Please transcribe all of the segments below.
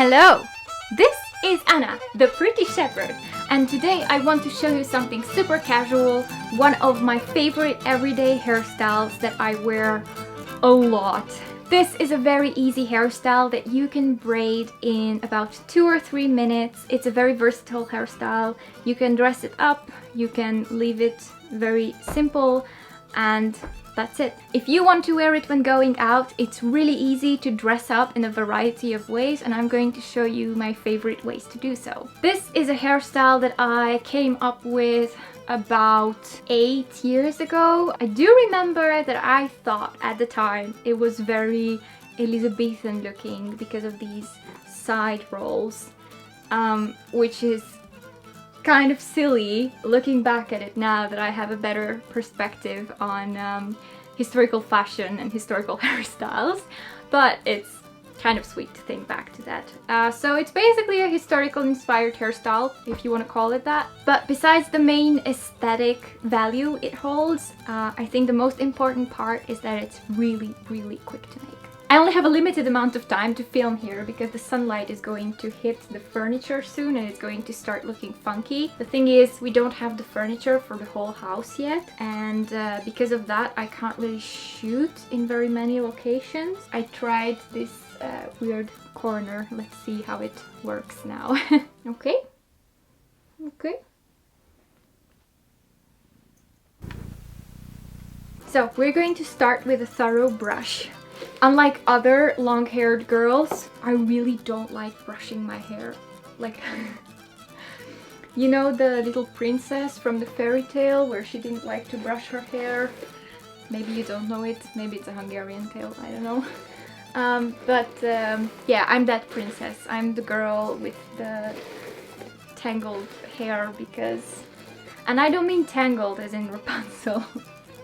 Hello! This is Anna, the Pretty Shepherd, and today I want to show you something super casual, one of my favorite everyday hairstyles that I wear a lot. This is a very easy hairstyle that you can braid in about 2 or 3 minutes. It's a very versatile hairstyle. You can dress it up, you can leave it very simple, and that's it. If you want to wear it when going out, it's really easy to dress up in a variety of ways, and I'm going to show you my favorite ways to do so. This is a hairstyle that I came up with about 8 years ago. I do remember that I thought at the time it was very Elizabethan looking because of these side rolls, which is kind of silly looking back at it now that I have a better perspective on historical fashion and historical hairstyles, but it's kind of sweet to think back to that. So it's basically a historical inspired hairstyle, if you want to call it that. But besides the main aesthetic value it holds, I think the most important part is that it's really quick to make. I only have a limited amount of time to film here because the sunlight is going to hit the furniture soon and it's going to start looking funky. The thing is, we don't have the furniture for the whole house yet, and because of that I can't really shoot in very many locations. I tried this weird corner. Let's see how it works now. Okay. So we're going to start with a thorough brush. Unlike other long-haired girls, I really don't like brushing my hair. Like, you know the little princess from the fairy tale where she didn't like to brush her hair? Maybe you don't know it, maybe it's a Hungarian tale, I don't know. Yeah, I'm that princess. I'm the girl with the tangled hair because... And I don't mean tangled as in Rapunzel.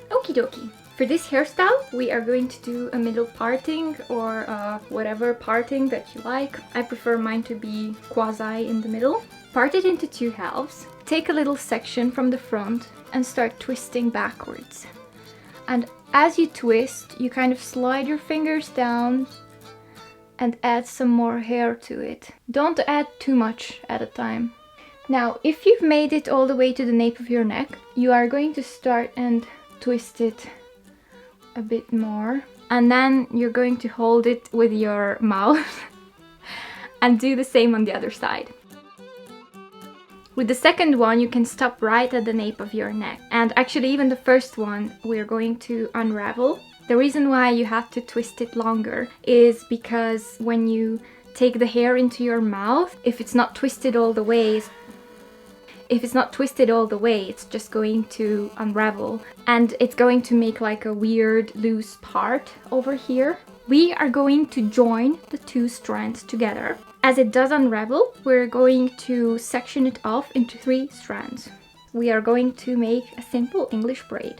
Okie dokie. For this hairstyle, we are going to do a middle parting or whatever parting that you like. I prefer mine to be quasi in the middle. Part it into 2 halves. Take a little section from the front and start twisting backwards. And as you twist, you kind of slide your fingers down and add some more hair to it. Don't add too much at a time. Now, if you've made it all the way to the nape of your neck, you are going to start and twist it a bit more, and then you're going to hold it with your mouth and do the same on the other side. With the second one, you can stop right at the nape of your neck, and actually even the first one we're going to unravel. The reason why you have to twist it longer is because when you take the hair into your mouth, if it's not twisted all the way, it's just going to unravel and it's going to make like a weird loose part over here. We are going to join the 2 strands together. As it does unravel, we're going to section it off into 3 strands. We are going to make a simple English braid.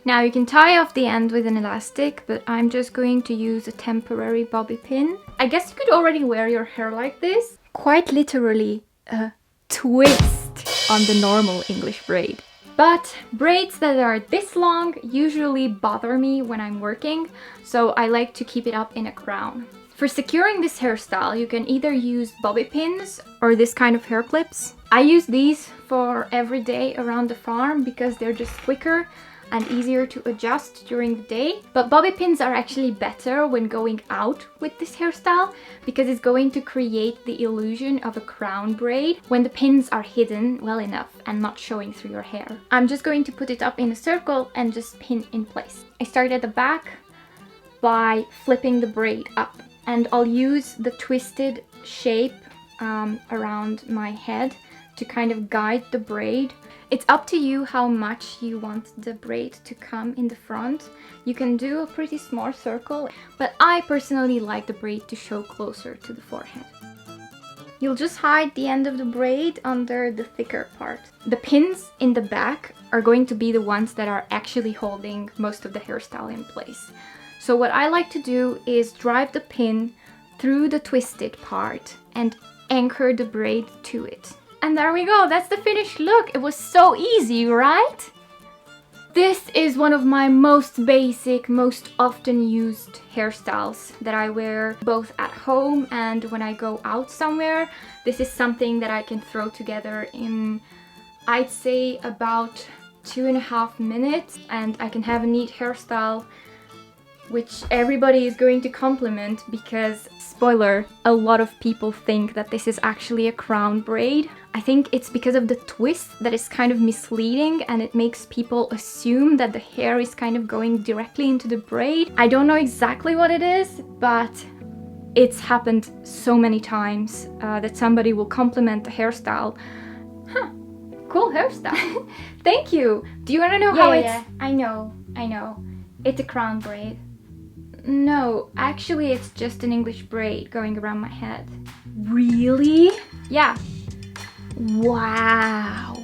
Now you can tie off the end with an elastic, but I'm just going to use a temporary bobby pin. I guess you could already wear your hair like this. Quite literally a twist on the normal English braid. But braids that are this long usually bother me when I'm working, so I like to keep it up in a crown. For securing this hairstyle, you can either use bobby pins or this kind of hair clips. I use these for every day around the farm because they're just quicker and easier to adjust during the day. But bobby pins are actually better when going out with this hairstyle because it's going to create the illusion of a crown braid when the pins are hidden well enough and not showing through your hair. I'm just going to put it up in a circle and just pin in place. I start at the back by flipping the braid up, and I'll use the twisted shape around my head to kind of guide the braid. It's up to you how much you want the braid to come in the front. You can do a pretty small circle, but I personally like the braid to show closer to the forehead. You'll just hide the end of the braid under the thicker part. The pins in the back are going to be the ones that are actually holding most of the hairstyle in place. So what I like to do is drive the pin through the twisted part and anchor the braid to it. And there we go, that's the finished look. It was so easy, right? this is one of my most basic, most often used hairstyles that I wear both at home and when I go out somewhere. This is something that I can throw together in, I'd say, about 2.5 minutes, and I can have a neat hairstyle which everybody is going to compliment because, spoiler, a lot of people think that this is actually a crown braid. I think it's because of the twist that is kind of misleading and it makes people assume that the hair is kind of going directly into the braid. I don't know exactly what it is, but it's happened so many times that somebody will compliment the hairstyle. Huh, cool hairstyle. Thank you. Do you want to know how it's... Yeah, I know. It's a crown braid. No, actually it's just an English braid going around my head. Really? Yeah. Wow.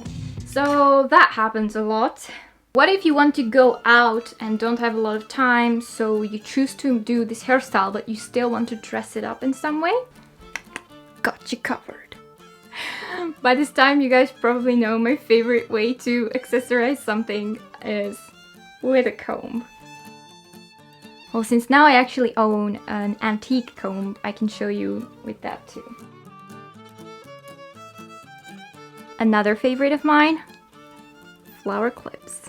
So that happens a lot. What if you want to go out and don't have a lot of time, so you choose to do this hairstyle but you still want to dress it up in some way? Got you covered. By this time you guys probably know my favorite way to accessorize something is with a comb. Well, since now I actually own an antique comb, I can show you with that too. Another favorite of mine, flower clips.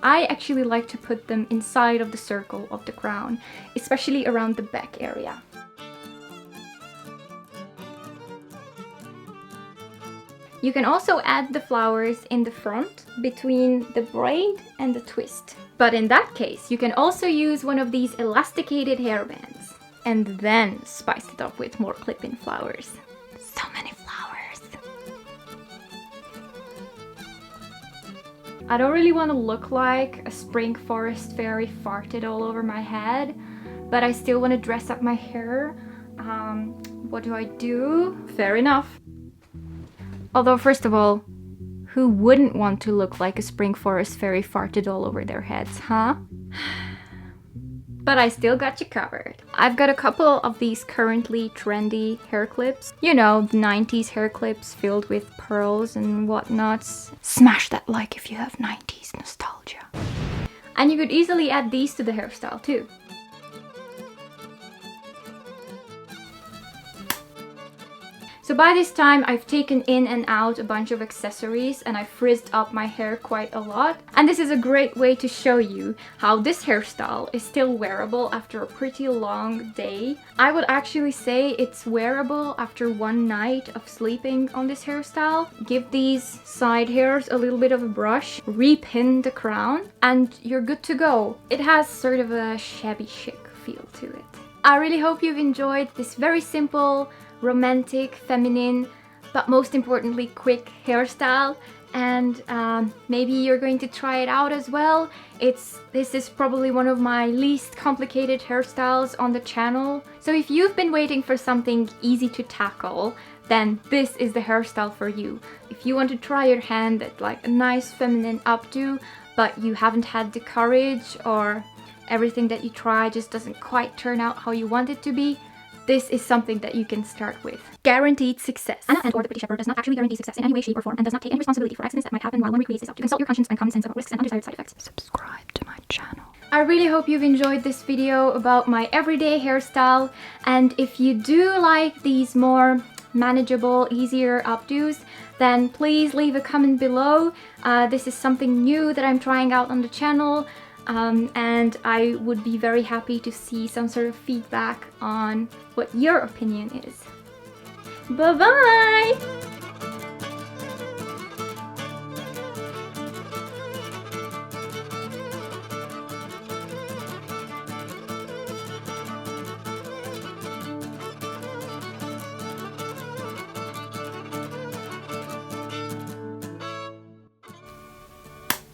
I actually like to put them inside of the circle of the crown, especially around the back area. You can also add the flowers in the front between the braid and the twist. But in that case, you can also use one of these elasticated hairbands and then spice it up with more clip-in flowers. So many flowers. I don't really want to look like a spring forest fairy farted all over my head, but I still want to dress up my hair. What do? Fair enough. Although, first of all, who wouldn't want to look like a spring forest fairy farted all over their heads, huh? But I still got you covered. I've got a couple of these currently trendy hair clips. You know, the 90s hair clips filled with pearls and whatnots. Smash that like if you have 90s nostalgia. And you could easily add these to the hairstyle too. So by this time I've taken in and out a bunch of accessories and I've frizzed up my hair quite a lot. And this is a great way to show you how this hairstyle is still wearable after a pretty long day. I would actually say it's wearable after one night of sleeping on this hairstyle. Give these side hairs a little bit of a brush, repin the crown, and you're good to go. It has sort of a shabby chic feel to it. I really hope you've enjoyed this very simple, romantic, feminine, but most importantly quick hairstyle, and maybe you're going to try it out as well. This is probably one of my least complicated hairstyles on the channel. So if you've been waiting for something easy to tackle, then this is the hairstyle for you. If you want to try your hand at like a nice feminine updo, but you haven't had the courage, or everything that you try just doesn't quite turn out how you want it to be, this is something that you can start with. Guaranteed success. Anna and/or the PrettyShepherd does not actually guarantee success in any way, shape, or form, and does not take any responsibility for accidents that might happen while one recreates this outfit. Consult your conscience and common sense about risks and undesired side effects. Subscribe to my channel. I really hope you've enjoyed this video about my everyday hairstyle, and if you do like these more manageable, easier updos, then please leave a comment below. This is something new that I'm trying out on the channel. And I would be very happy to see some sort of feedback on what your opinion is. Bye bye!